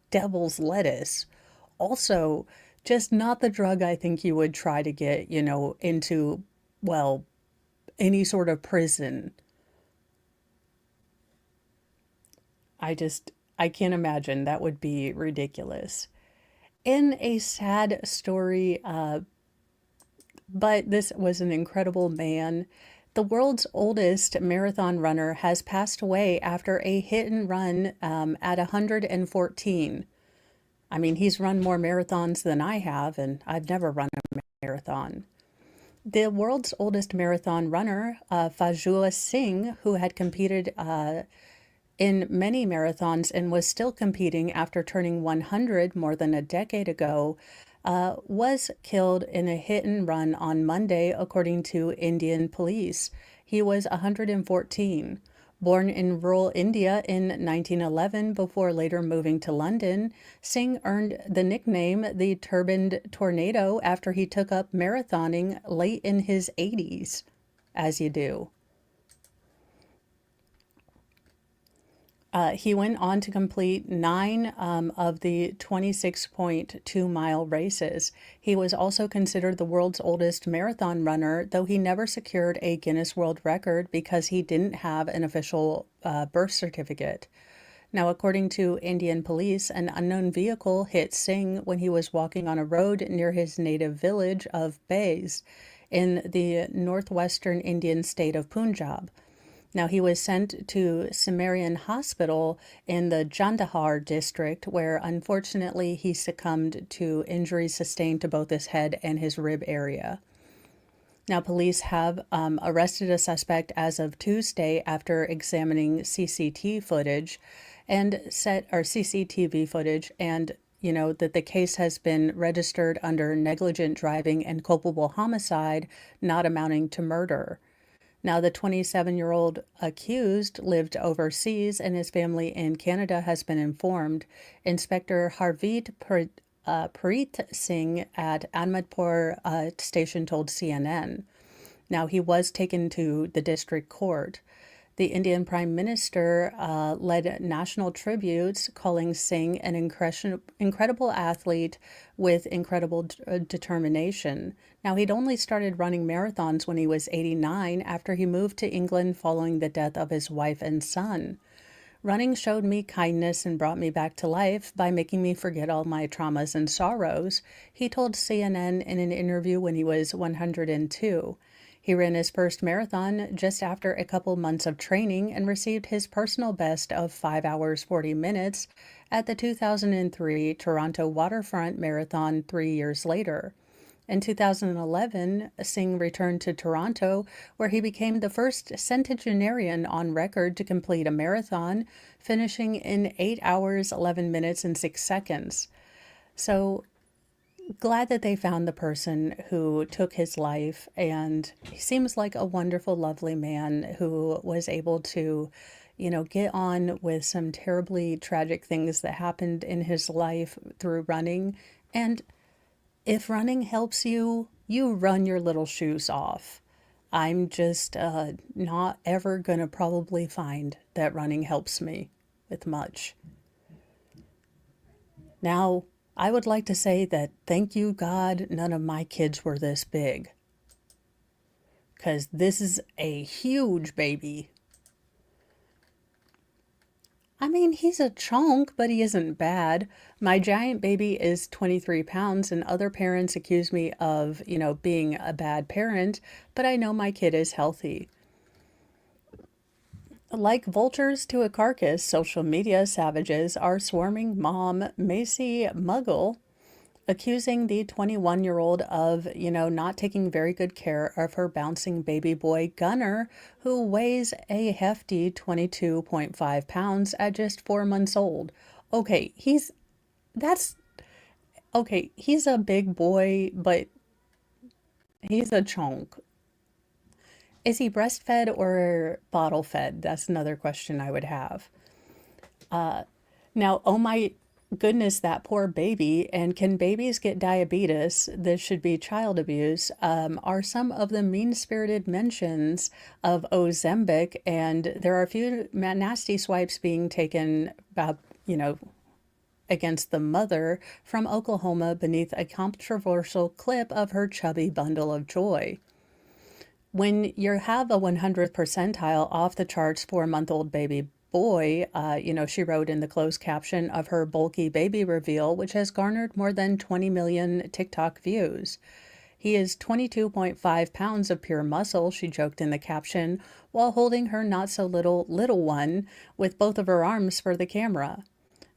devil's lettuce. Also, just not the drug I think you would try to get, into, well, any sort of prison. I can't imagine. That would be ridiculous. In a sad story, but this was an incredible man. The world's oldest marathon runner has passed away after a hit and run at 114. I mean, he's run more marathons than I have, and I've never run a marathon. The world's oldest marathon runner, Fajua Singh, who had competed in many marathons and was still competing after turning 100 more than a decade ago, was killed in a hit and run on Monday, according to Indian police. He was 114. Born in rural India in 1911 before later moving to London, Singh earned the nickname the Turbaned Tornado after he took up marathoning late in his 80s, as you do. He went on to complete 9 of the 26.2-mile races. He was also considered the world's oldest marathon runner, though he never secured a Guinness World Record because he didn't have an official birth certificate. Now, according to Indian police, an unknown vehicle hit Singh when he was walking on a road near his native village of Bays in the northwestern Indian state of Punjab. Now, he was sent to Samarian Hospital in the Jandahar district, where unfortunately he succumbed to injuries sustained to both his head and his rib area. Now, police have arrested a suspect as of Tuesday after examining CCTV footage and that the case has been registered under negligent driving and culpable homicide, not amounting to murder. Now, the 27-year-old accused lived overseas and his family in Canada has been informed. Inspector Harveet Preet Singh at Ahmedpur station told CNN. Now, he was taken to the district court. The Indian Prime Minister led national tributes, calling Singh an incredible athlete with incredible determination. Now, he'd only started running marathons when he was 89 after he moved to England following the death of his wife and son. Running showed me kindness and brought me back to life by making me forget all my traumas and sorrows, he told CNN in an interview when he was 102. He ran his first marathon just after a couple months of training and received his personal best of 5 hours 40 minutes at the 2003 Toronto Waterfront Marathon 3 years later. In 2011, Singh returned to Toronto, where he became the first centenarian on record to complete a marathon, finishing in 8 hours, 11 minutes, and 6 seconds. So, glad that they found the person who took his life, and he seems like a wonderful, lovely man who was able to, get on with some terribly tragic things that happened in his life through running. And if running helps you, you run your little shoes off. I'm just not ever going to probably find that running helps me with much. Now, I would like to say that thank you, God, none of my kids were this big. Because this is a huge baby. I mean, he's a chunk, but he isn't bad. My giant baby is 23 pounds, and other parents accuse me of, being a bad parent, but I know my kid is healthy. Like vultures to a carcass, social media savages are swarming mom Macy Muggle accusing the 21-year-old of, not taking very good care of her bouncing baby boy Gunner, who weighs a hefty 22.5 pounds at just 4 months old. Okay, that's, okay, he's a big boy, but he's a chunk. Is he breastfed or bottle fed? That's another question I would have. Now, oh my goodness, that poor baby. And can babies get diabetes? This should be child abuse. Are some of the mean-spirited mentions of Ozempic, and there are a few nasty swipes being taken about, against the mother from Oklahoma beneath a controversial clip of her chubby bundle of joy. When you have a 100th percentile off the charts 4-month-old baby boy, she wrote in the closed caption of her bulky baby reveal, which has garnered more than 20 million TikTok views. He is 22.5 pounds of pure muscle, she joked in the caption, while holding her not-so-little one with both of her arms for the camera.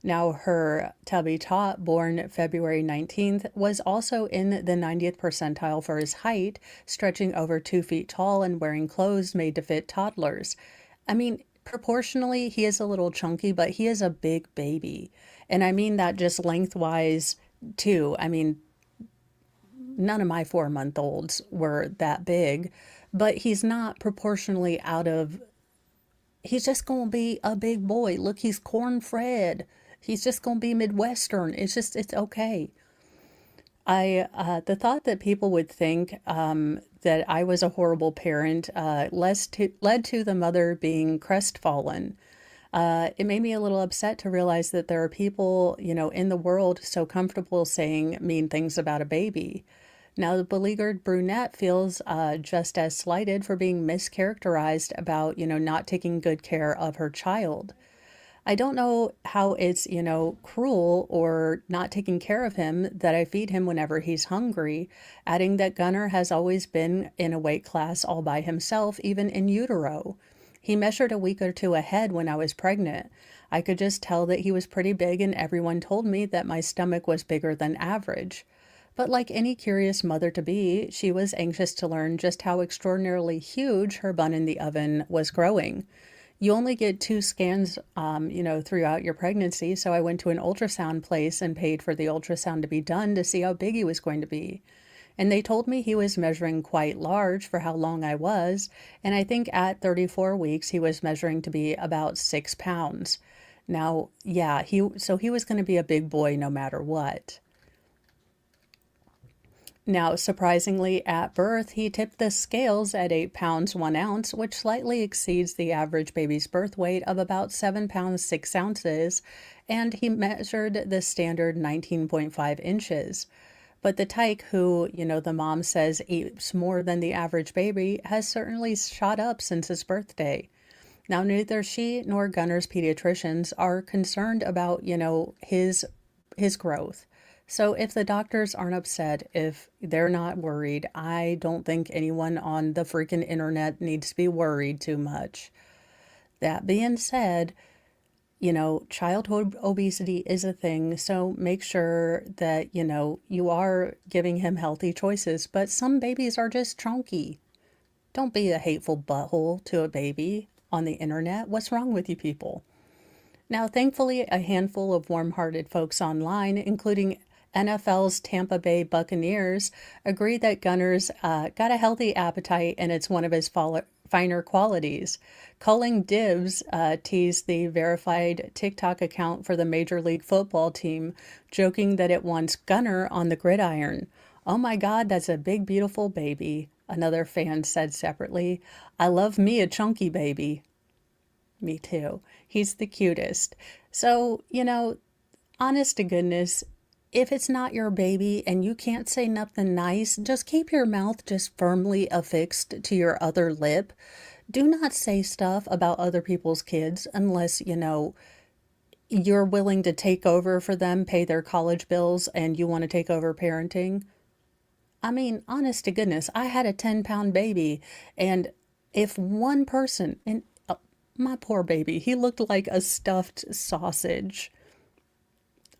Now, her tubby tot, born February 19th, was also in the 90th percentile for his height, stretching over 2 feet tall and wearing clothes made to fit toddlers. I mean, proportionally, he is a little chunky, but he is a big baby. And I mean that just lengthwise, too. I mean, none of my 4-month-olds were that big, but he's not proportionally he's just going to be a big boy. Look, he's corn-fed. He's just going to be Midwestern. It's okay. The thought that people would think that I was a horrible parent led to the mother being crestfallen. It made me a little upset to realize that there are people, in the world so comfortable saying mean things about a baby. Now, the beleaguered brunette feels just as slighted for being mischaracterized about, not taking good care of her child. I don't know how it's, cruel or not taking care of him that I feed him whenever he's hungry, adding that Gunner has always been in a weight class all by himself, even in utero. He measured a week or two ahead when I was pregnant. I could just tell that he was pretty big, and everyone told me that my stomach was bigger than average. But like any curious mother-to-be, she was anxious to learn just how extraordinarily huge her bun in the oven was growing. You only get 2 scans, throughout your pregnancy, so I went to an ultrasound place and paid for the ultrasound to be done to see how big he was going to be. And they told me he was measuring quite large for how long I was, and I think at 34 weeks he was measuring to be about 6 pounds. Now, yeah, he was going to be a big boy no matter what. Now, surprisingly, at birth, he tipped the scales at 8 pounds 1 ounce, which slightly exceeds the average baby's birth weight of about 7 pounds 6 ounces, and he measured the standard 19.5 inches. But the tyke, who, the mom says eats more than the average baby, has certainly shot up since his birthday. Now, neither she nor Gunner's pediatricians are concerned about, his growth. So if the doctors aren't upset, if they're not worried, I don't think anyone on the freaking internet needs to be worried too much. That being said, childhood obesity is a thing, so make sure that, you are giving him healthy choices, but some babies are just chunky. Don't be a hateful butthole to a baby on the internet. What's wrong with you people? Now, thankfully, a handful of warm-hearted folks online, including NFL's Tampa Bay Buccaneers, agree that Gunner's got a healthy appetite and it's one of his finer qualities. Calling dibs teased the verified TikTok account for the Major League Football team, joking that it wants Gunner on the gridiron. Oh my God, that's a big, beautiful baby, another fan said separately. I love me a chunky baby. Me too. He's the cutest. So, honest to goodness, if it's not your baby and you can't say nothing nice, just keep your mouth just firmly affixed to your other lip. Do not say stuff about other people's kids unless, you're willing to take over for them, pay their college bills, and you want to take over parenting. I mean, honest to goodness, I had a 10-pound baby, and if one person, and my poor baby, he looked like a stuffed sausage.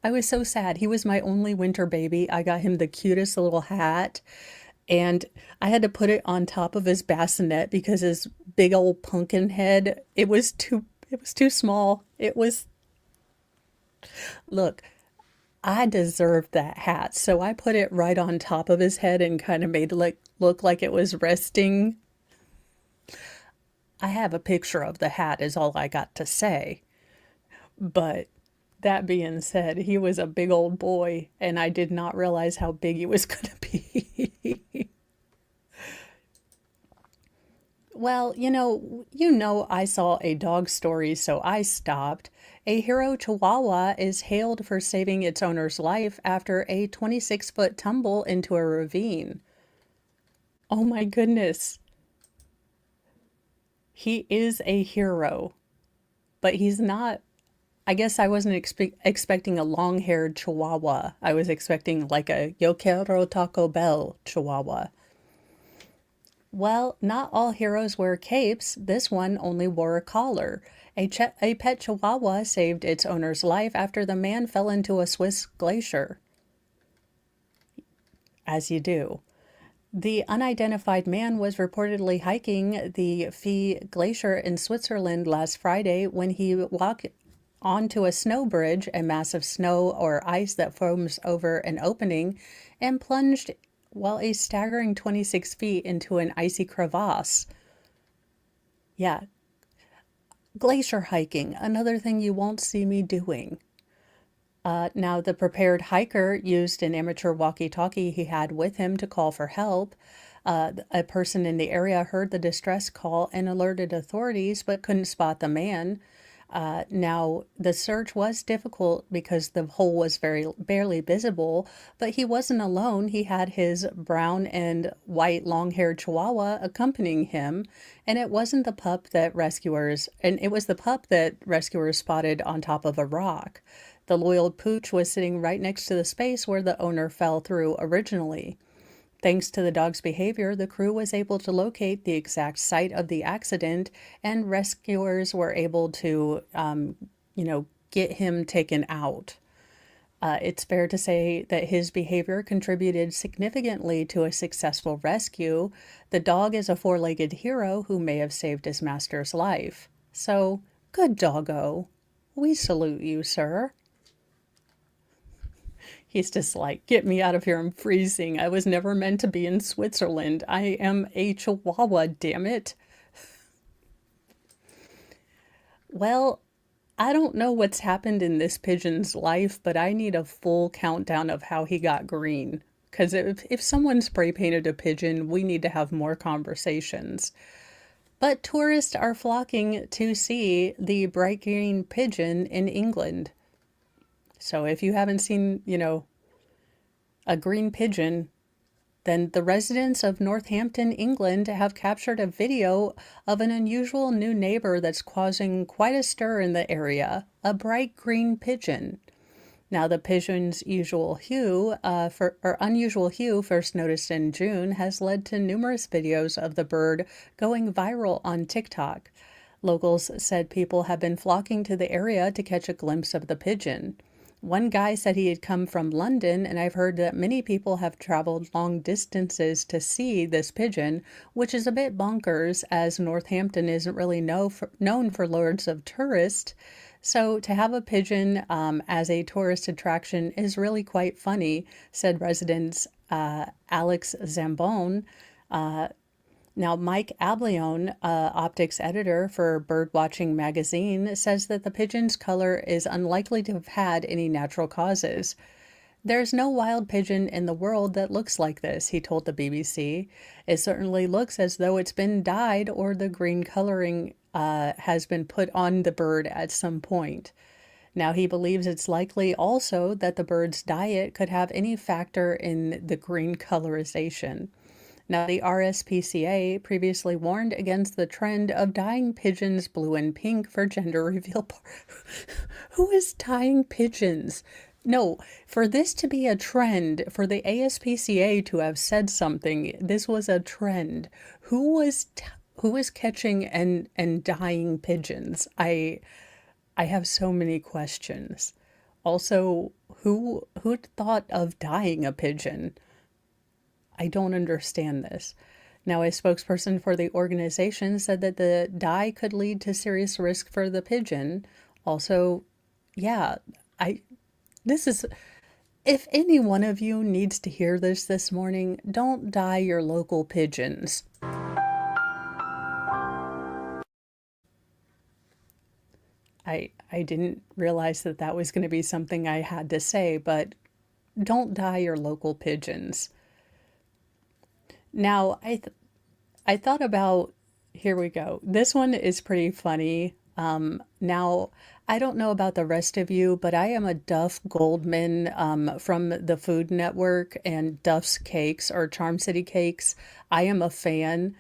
I was so sad. He was my only winter baby. I got him the cutest little hat, and I had to put it on top of his bassinet because his big old pumpkin head, it was too small. Look, I deserved that hat, so I put it right on top of his head and kind of made it look like it was resting. I have a picture of the hat is all I got to say. But that being said, he was a big old boy, and I did not realize how big he was going to be. Well, I saw a dog story, so I stopped. A hero chihuahua is hailed for saving its owner's life after a 26-foot tumble into a ravine. Oh my goodness. He is a hero, but he's not. I guess I wasn't expecting a long-haired chihuahua. I was expecting like a Yo quiero Taco Bell chihuahua. Well, not all heroes wear capes. This one only wore a collar. A pet chihuahua saved its owner's life after the man fell into a Swiss glacier. As you do. The unidentified man was reportedly hiking the Phi Glacier in Switzerland last Friday when he walked onto a snow bridge, a mass of snow or ice that foams over an opening, and plunged, well, a staggering 26 feet into an icy crevasse. Yeah, glacier hiking, another thing you won't see me doing. Now, the prepared hiker used an amateur walkie-talkie he had with him to call for help. A person in the area heard the distress call and alerted authorities, but couldn't spot the man. Now, the search was difficult because the hole was very barely visible, but he wasn't alone. He had his brown and white long-haired chihuahua accompanying him, and it was the pup that rescuers spotted on top of a rock. The loyal pooch was sitting right next to the space where the owner fell through originally. Thanks to the dog's behavior, the crew was able to locate the exact site of the accident, and rescuers were able to, get him taken out. It's fair to say that his behavior contributed significantly to a successful rescue. The dog is a four-legged hero who may have saved his master's life. So, good doggo. We salute you, sir. He's just like, get me out of here, I'm freezing. I was never meant to be in Switzerland. I am a chihuahua, damn it. Well, I don't know what's happened in this pigeon's life, but I need a full countdown of how he got green. Because if someone spray painted a pigeon, we need to have more conversations. But tourists are flocking to see the bright green pigeon in England. So if you haven't seen, a green pigeon, then the residents of Northampton, England have captured a video of an unusual new neighbor that's causing quite a stir in the area, a bright green pigeon. Now, the pigeon's unusual hue, first noticed in June, has led to numerous videos of the bird going viral on TikTok. Locals said people have been flocking to the area to catch a glimpse of the pigeon. One guy said he had come from London, and I've heard that many people have traveled long distances to see this pigeon, which is a bit bonkers as Northampton isn't really known for loads of tourists. So to have a pigeon as a tourist attraction is really quite funny, said resident Alex Zambon. Now, Mike Ableone, optics editor for Birdwatching magazine, says that the pigeon's color is unlikely to have had any natural causes. There's no wild pigeon in the world that looks like this, he told the BBC. It certainly looks as though it's been dyed or the green coloring has been put on the bird at some point. Now, he believes it's likely also that the bird's diet could have any factor in the green colorization. Now, the RSPCA previously warned against the trend of dyeing pigeons blue and pink for gender reveal. Who is dyeing pigeons? No, for this to be a trend, for the ASPCA to have said something, this was a trend. Who was catching and dyeing pigeons? I have so many questions. Also, who'd thought of dyeing a pigeon? I don't understand this. Now, a spokesperson for the organization said that the dye could lead to serious risk for the pigeon. Also, yeah, I this is if any one of you needs to hear this morning, don't dye your local pigeons. I didn't realize that that was going to be something I had to say, but don't dye your local pigeons. Now, I thought about, here we go. This one is pretty funny. Now, I don't know about the rest of you, but I am a Duff Goldman from the Food Network and Duff's Cakes or Charm City Cakes. I am a fan,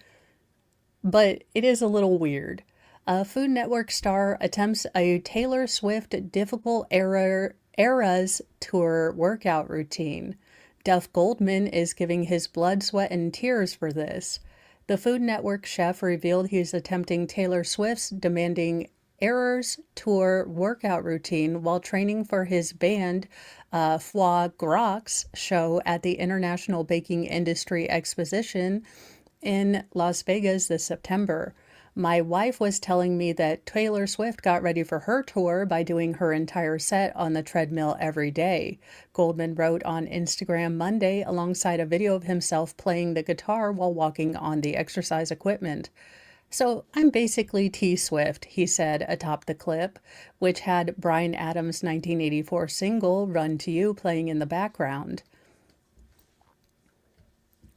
but it is a little weird. A Food Network star attempts a Taylor Swift difficult eras tour workout routine. Duff Goldman is giving his blood, sweat, and tears for this. The Food Network chef revealed he's attempting Taylor Swift's demanding Eras tour workout routine while training for his band Foie Gras show at the International Baking Industry Exposition in Las Vegas this September. My wife was telling me that Taylor Swift got ready for her tour by doing her entire set on the treadmill every day. Goldman wrote on Instagram Monday alongside a video of himself playing the guitar while walking on the exercise equipment. So I'm basically T Swift, he said atop the clip, which had Bryan Adams' 1984 single Run to You playing in the background.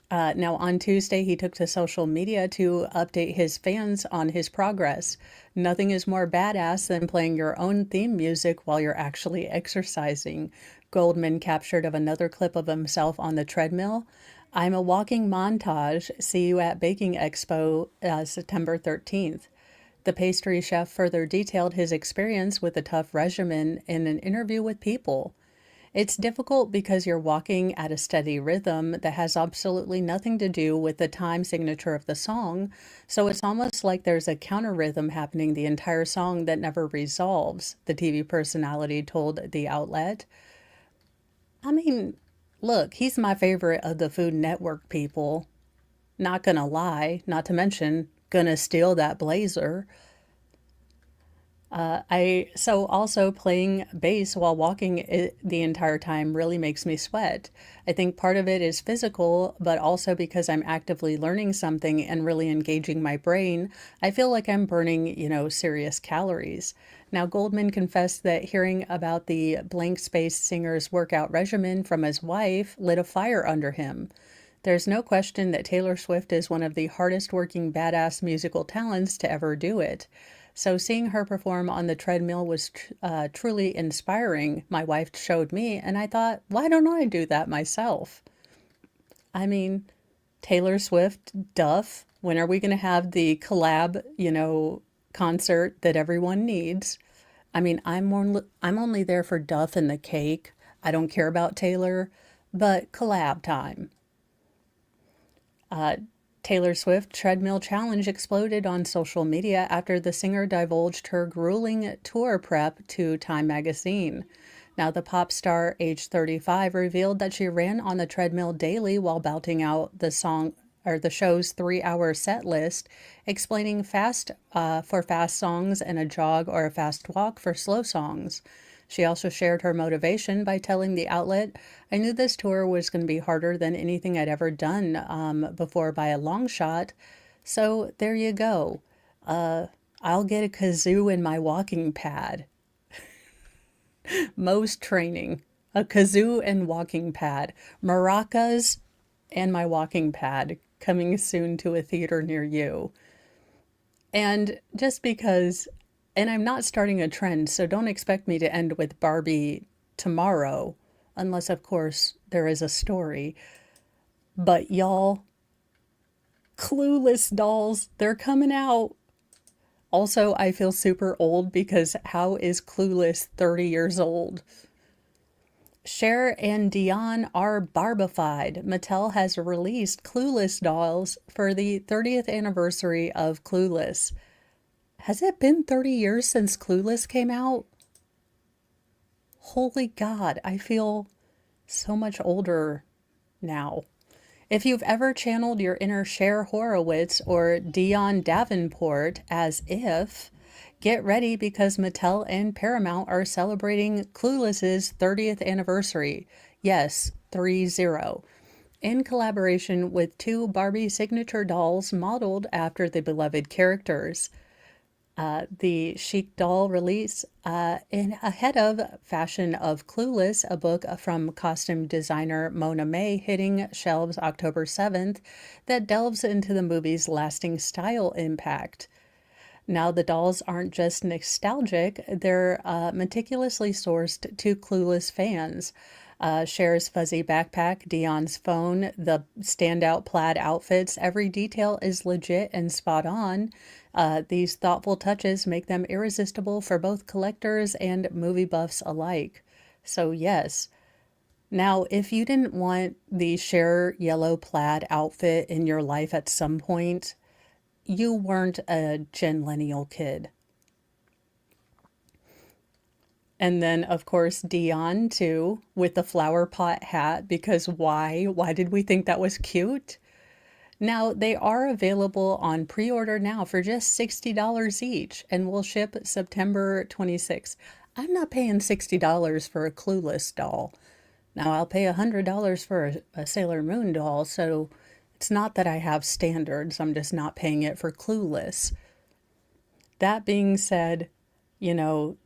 Now, on Tuesday, he took to social media to update his fans on his progress. Nothing is more badass than playing your own theme music while you're actually exercising. Goldman captured of another clip of himself on the treadmill. I'm a walking montage. See you at Baking Expo September 13th. The pastry chef further detailed his experience with the tough regimen in an interview with People. It's difficult because you're walking at a steady rhythm that has absolutely nothing to do with the time signature of the song, so it's almost like there's a counter rhythm happening the entire song that never resolves, the TV personality told the outlet. I mean, look, he's my favorite of the Food Network people. Not gonna lie, not to mention, gonna steal that blazer. So also playing bass while walking the entire time really makes me sweat. I think part of it is physical, but also because I'm actively learning something and really engaging my brain, I feel like I'm burning, serious calories. Now, Goldman confessed that hearing about the blank space singer's workout regimen from his wife lit a fire under him. There's no question that Taylor Swift is one of the hardest working badass musical talents to ever do it. So seeing her perform on the treadmill was truly inspiring, my wife showed me, and I thought, why don't I do that myself? I mean, Taylor Swift, Duff, when are we going to have the collab, concert that everyone needs? I mean, I'm only there for Duff and the cake. I don't care about Taylor, but collab time. Taylor Swift treadmill challenge exploded on social media after the singer divulged her grueling tour prep to Time magazine. Now, the pop star, age 35, revealed that she ran on the treadmill daily while belting out the show's 3-hour set list, explaining fast for fast songs and a jog or a fast walk for slow songs. She also shared her motivation by telling the outlet, I knew this tour was going to be harder than anything I'd ever done before by a long shot. So there you go. I'll get a kazoo in my walking pad. Mo's training. A kazoo and walking pad. Maracas and my walking pad coming soon to a theater near you. And just because... And I'm not starting a trend, so don't expect me to end with Barbie tomorrow, unless, of course, there is a story. But y'all, Clueless dolls, they're coming out. Also, I feel super old because how is Clueless 30 years old? Cher and Dion are barbified. Mattel has released Clueless dolls for the 30th anniversary of Clueless. Has it been 30 years since Clueless came out? Holy God, I feel so much older now. If you've ever channeled your inner Cher Horowitz or Dion Davenport as if, get ready because Mattel and Paramount are celebrating Clueless's 30th anniversary. Yes, 30. In collaboration with two Barbie signature dolls modeled after the beloved characters. The chic doll release in ahead of Fashion of Clueless, a book from costume designer Mona May, hitting shelves October 7th, that delves into the movie's lasting style impact. Now, the dolls aren't just nostalgic, they're meticulously sourced to Clueless fans. Cher's fuzzy backpack, Dion's phone, the standout plaid outfits, every detail is legit and spot on. These thoughtful touches make them irresistible for both collectors and movie buffs alike. So yes. Now, if you didn't want the Cher yellow plaid outfit in your life at some point, you weren't a Genlennial kid. And then, of course, Dion, too, with the flower pot hat, because why? Why did we think that was cute? Now, they are available on pre-order now for just $60 each and will ship September 26th. I'm not paying $60 for a Clueless doll. Now, I'll pay $100 for a Sailor Moon doll, so it's not that I have standards. I'm just not paying it for Clueless. That being said, you know,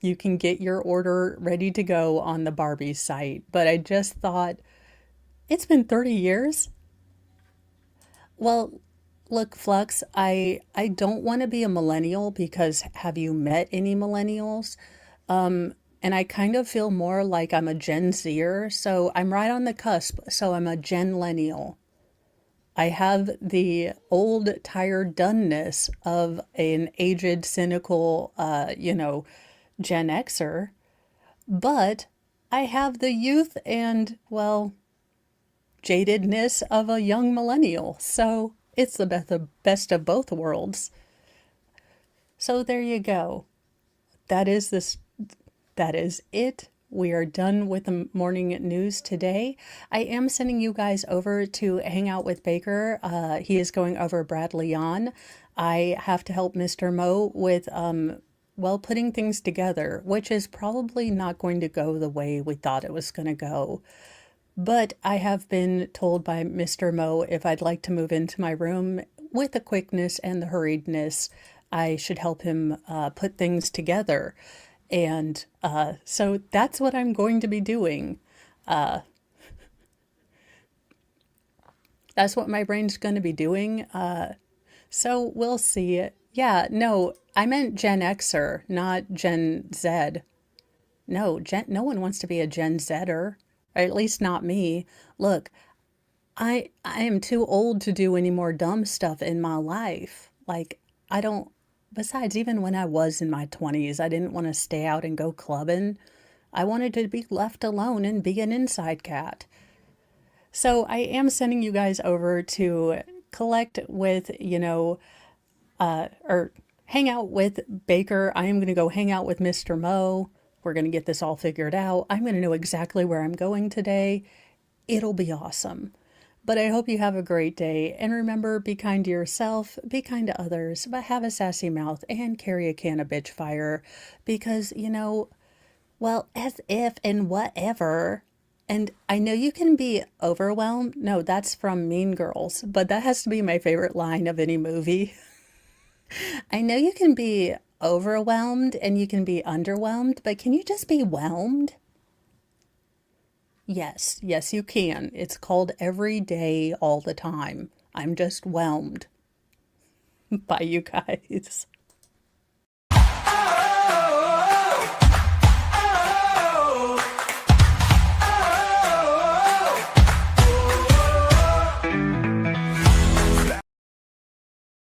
you can get your order ready to go on the Barbie site. But I just thought, it's been 30 years. Well, look, Flux, I don't want to be a millennial because have you met any millennials? And I kind of feel more like I'm a Gen Zer, so I'm right on the cusp. So I'm a Genlennial. I have the old, tired doneness of an aged, cynical, Gen Xer, but I have the youth and, well, jadedness of a young millennial. So it's the best of both worlds. So there you go. That is it. We are done with the morning news today. I am sending you guys over to hang out with Baker. He is going over Bradley on. I have to help Mr. Mo with putting things together, which is probably not going to go the way we thought it was going to go. But I have been told by Mr. Mo if I'd like to move into my room with the quickness and the hurriedness, I should help him put things together. And so that's what I'm going to be doing. That's what my brain's going to be doing. So we'll see. Yeah, no, I meant Gen Xer, not Gen Z. No, no one wants to be a Gen Zer, or at least not me. Look, I am too old to do any more dumb stuff in my life. Like, I don't, besides, even when I was in my 20s, I didn't want to stay out and go clubbing. I wanted to be left alone and be an inside cat. So I am sending you guys over to collect with, or hang out with Baker. I am going to go hang out with Mr. Mo. We're going to get this all figured out. I'm going to know exactly where I'm going today. It'll be awesome. But I hope you have a great day. And remember, be kind to yourself, be kind to others, but have a sassy mouth and carry a can of bitch fire. Because, as if and whatever. And I know you can be overwhelmed. No, that's from Mean Girls. But that has to be my favorite line of any movie. I know you can be overwhelmed and you can be underwhelmed, but can you just be whelmed? Yes, you can. It's called every day, all the time. I'm just whelmed. Bye, you guys.